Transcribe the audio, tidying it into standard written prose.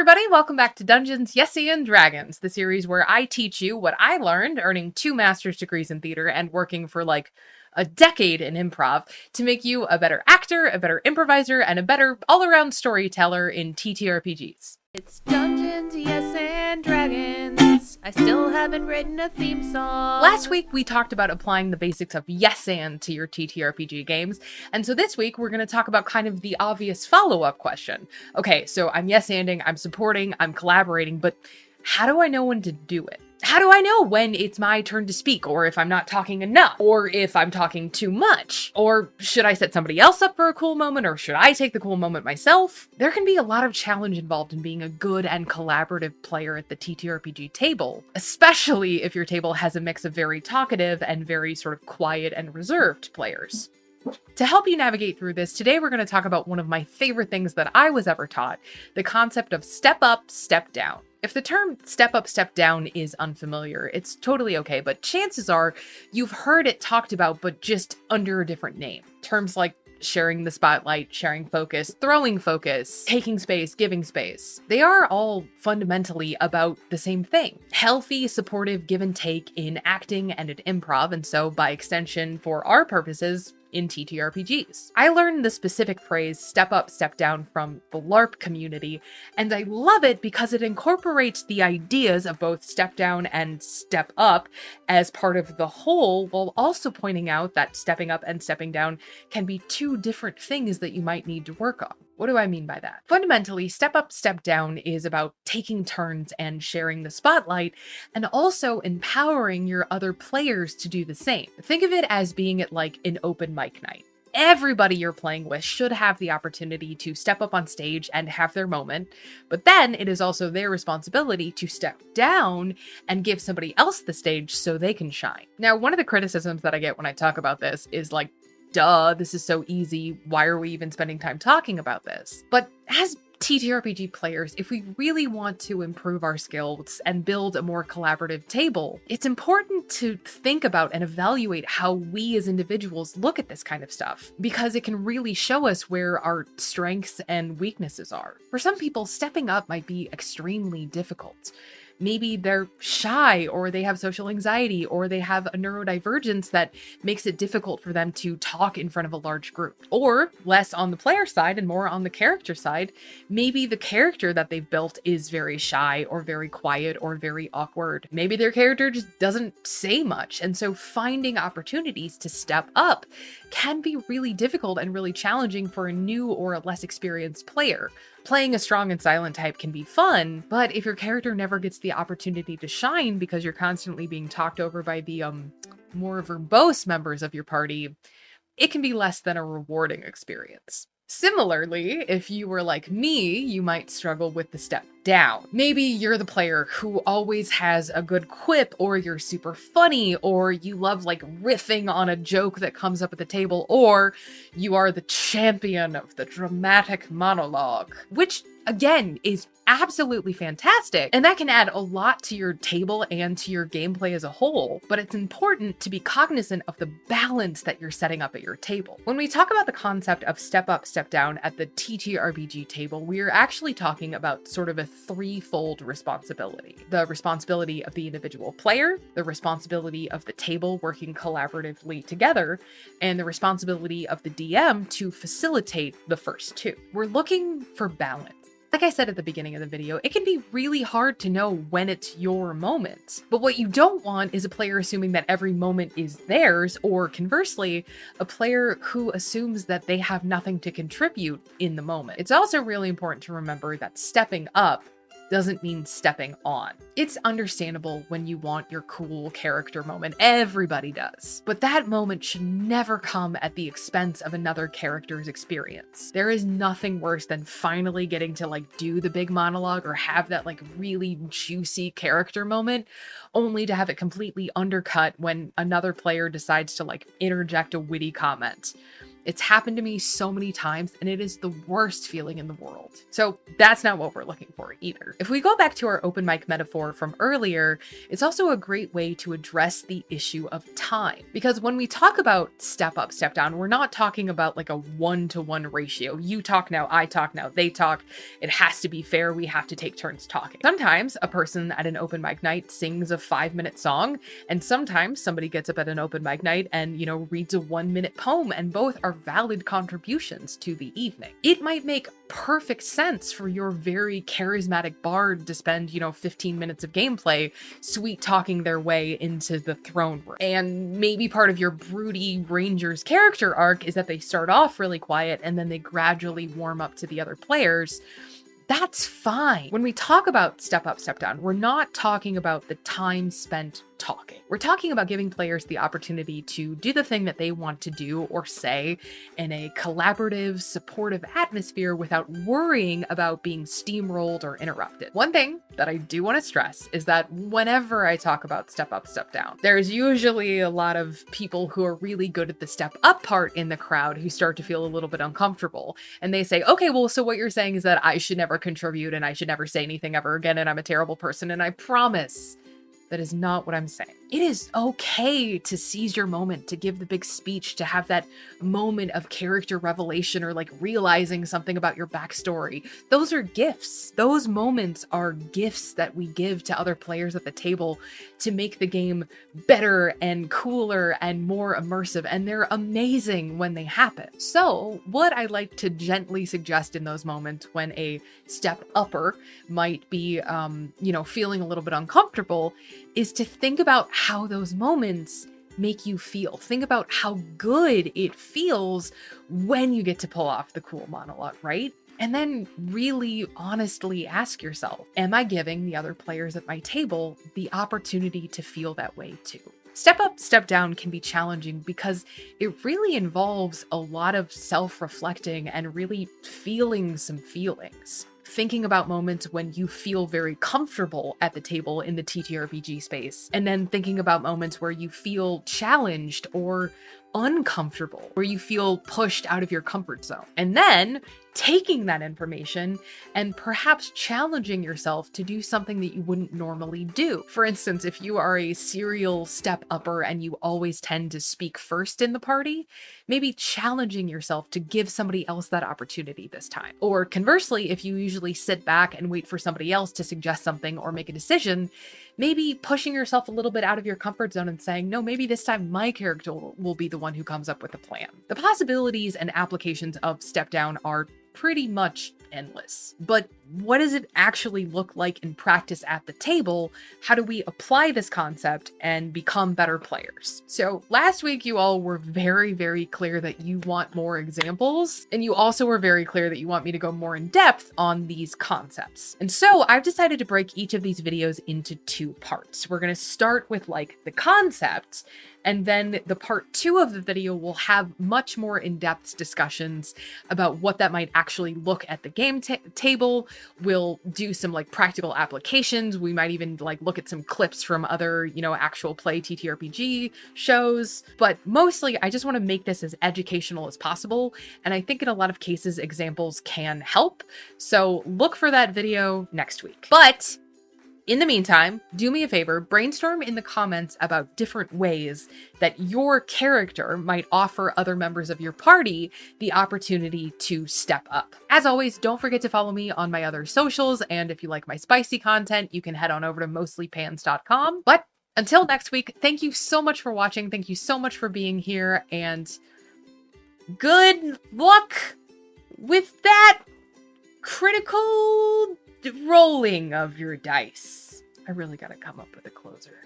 everybody, welcome back to Dungeons, Yes and Dragons, the series where I teach you what I learned earning 2 master's degrees in theater and working for like a decade in improv to make you a better actor, a better improviser, and a better all-around storyteller in TTRPGs. It's Dungeons, Yes and Dragons. I still haven't written a theme song. Last week, we talked about applying the basics of yes and to your TTRPG games. And so this week, we're going to talk about kind of the obvious follow-up question. Okay, so I'm yes-anding, I'm supporting, I'm collaborating, but how do I know when to do it? How do I know when it's my turn to speak, or if I'm not talking enough, or if I'm talking too much? Or should I set somebody else up for a cool moment, or should I take the cool moment myself? There can be a lot of challenge involved in being a good and collaborative player at the TTRPG table, especially if your table has a mix of very talkative and very sort of quiet and reserved players. To help you navigate through this, today we're going to talk about one of my favorite things that I was ever taught, the concept of step up, step down. If the term step up, step down is unfamiliar, it's totally okay, but chances are you've heard it talked about, but just under a different name. Terms like sharing the spotlight, sharing focus, throwing focus, taking space, giving space. They are all fundamentally about the same thing. Healthy, supportive give and take in acting and in improv, and so by extension, for our purposes, in TTRPGs. I learned the specific phrase step up, step down from the LARP community, and I love it because it incorporates the ideas of both step down and step up as part of the whole, while also pointing out that stepping up and stepping down can be two different things that you might need to work on. What do I mean by that? Fundamentally, step up, step down is about taking turns and sharing the spotlight, and also empowering your other players to do the same. Think of it as being at like an open mic night. Everybody you're playing with should have the opportunity to step up on stage and have their moment, but then it is also their responsibility to step down and give somebody else the stage so they can shine. Now, one of the criticisms that I get when I talk about this is like, duh, this is so easy. Why are we even spending time talking about this? But as TTRPG players, if we really want to improve our skills and build a more collaborative table, it's important to think about and evaluate how we as individuals look at this kind of stuff, because it can really show us where our strengths and weaknesses are. For some people, stepping up might be extremely difficult. Maybe they're shy, or they have social anxiety, or they have a neurodivergence that makes it difficult for them to talk in front of a large group. Or less on the player side and more on the character side, maybe the character that they've built is very shy or very quiet or very awkward. Maybe their character just doesn't say much. And so finding opportunities to step up can be really difficult and really challenging for a new or a less experienced player. Playing a strong and silent type can be fun, but if your character never gets the opportunity to shine because you're constantly being talked over by the more verbose members of your party, it can be less than a rewarding experience. Similarly, if you were like me, you might struggle with the step down. Maybe you're the player who always has a good quip, or you're super funny, or you love like riffing on a joke that comes up at the table, or you are the champion of the dramatic monologue, which again is absolutely fantastic, and that can add a lot to your table and to your gameplay as a whole, but it's important to be cognizant of the balance that you're setting up at your table. When we talk about the concept of step up, step down at the TTRPG table, we're actually talking about sort of a threefold responsibility. The responsibility of the individual player, the responsibility of the table working collaboratively together, and the responsibility of the DM to facilitate the first two. We're looking for balance. Like I said at the beginning of the video, it can be really hard to know when it's your moment. But what you don't want is a player assuming that every moment is theirs, or conversely, a player who assumes that they have nothing to contribute in the moment. It's also really important to remember that stepping up doesn't mean stepping on. It's understandable when you want your cool character moment. Everybody does. But that moment should never come at the expense of another character's experience. There is nothing worse than finally getting to like do the big monologue or have that like really juicy character moment, only to have it completely undercut when another player decides to like interject a witty comment. It's happened to me so many times, and it is the worst feeling in the world. So that's not what we're looking for either. If we go back to our open mic metaphor from earlier, it's also a great way to address the issue of time. Because when we talk about step up, step down, we're not talking about like a 1-to-1 ratio. You talk now, I talk now, they talk. It has to be fair. We have to take turns talking. Sometimes a person at an open mic night sings a 5-minute song, and sometimes somebody gets up at an open mic night and, reads a 1-minute poem, and both are valid contributions to the evening. It might make perfect sense for your very charismatic bard to spend, 15 minutes of gameplay sweet talking their way into the throne room. And maybe part of your broody ranger's character arc is that they start off really quiet and then they gradually warm up to the other players. That's fine. When we talk about step up, step down, we're not talking about the time spent talking. We're talking about giving players the opportunity to do the thing that they want to do or say in a collaborative, supportive atmosphere without worrying about being steamrolled or interrupted. One thing that I do want to stress is that whenever I talk about step up, step down, there's usually a lot of people who are really good at the step up part in the crowd who start to feel a little bit uncomfortable. And they say, okay, well, so what you're saying is that I should never contribute and I should never say anything ever again and I'm a terrible person. And I promise that is not what I'm saying. It is okay to seize your moment, to give the big speech, to have that moment of character revelation or like realizing something about your backstory. Those are gifts. Those moments are gifts that we give to other players at the table to make the game better and cooler and more immersive. And they're amazing when they happen. So what I like to gently suggest in those moments when a step upper might be, feeling a little bit uncomfortable is to think about how those moments make you feel. Think about how good it feels when you get to pull off the cool monologue, right? And then really honestly ask yourself, am I giving the other players at my table the opportunity to feel that way too? Step up, step down can be challenging because it really involves a lot of self-reflecting and really feeling some feelings. Thinking about moments when you feel very comfortable at the table in the TTRPG space, and then thinking about moments where you feel challenged or uncomfortable, where you feel pushed out of your comfort zone. And then taking that information and perhaps challenging yourself to do something that you wouldn't normally do. For instance, if you are a serial step upper and you always tend to speak first in the party, maybe challenging yourself to give somebody else that opportunity this time. Or conversely, if you usually sit back and wait for somebody else to suggest something or make a decision, maybe pushing yourself a little bit out of your comfort zone and saying, no, maybe this time my character will be the one who comes up with a plan. The possibilities and applications of step down are pretty much endless. But what does it actually look like in practice at the table? How do we apply this concept and become better players? So last week, you all were very, very clear that you want more examples. And you also were very clear that you want me to go more in depth on these concepts. And so I've decided to break each of these videos into 2 parts. We're going to start with like the concepts, and then the part 2 of the video will have much more in-depth discussions about what that might actually look at the game table. We'll do some like practical applications. We might even like look at some clips from other, actual play TTRPG shows. But mostly I just want to make this as educational as possible. And I think in a lot of cases, examples can help. So look for that video next week. But in the meantime, do me a favor, brainstorm in the comments about different ways that your character might offer other members of your party the opportunity to step up. As always, don't forget to follow me on my other socials, and if you like my spicy content, you can head on over to mostlypans.com. But until next week, thank you so much for watching, thank you so much for being here, and good luck with that critical rolling of your dice. I really gotta come up with a closer.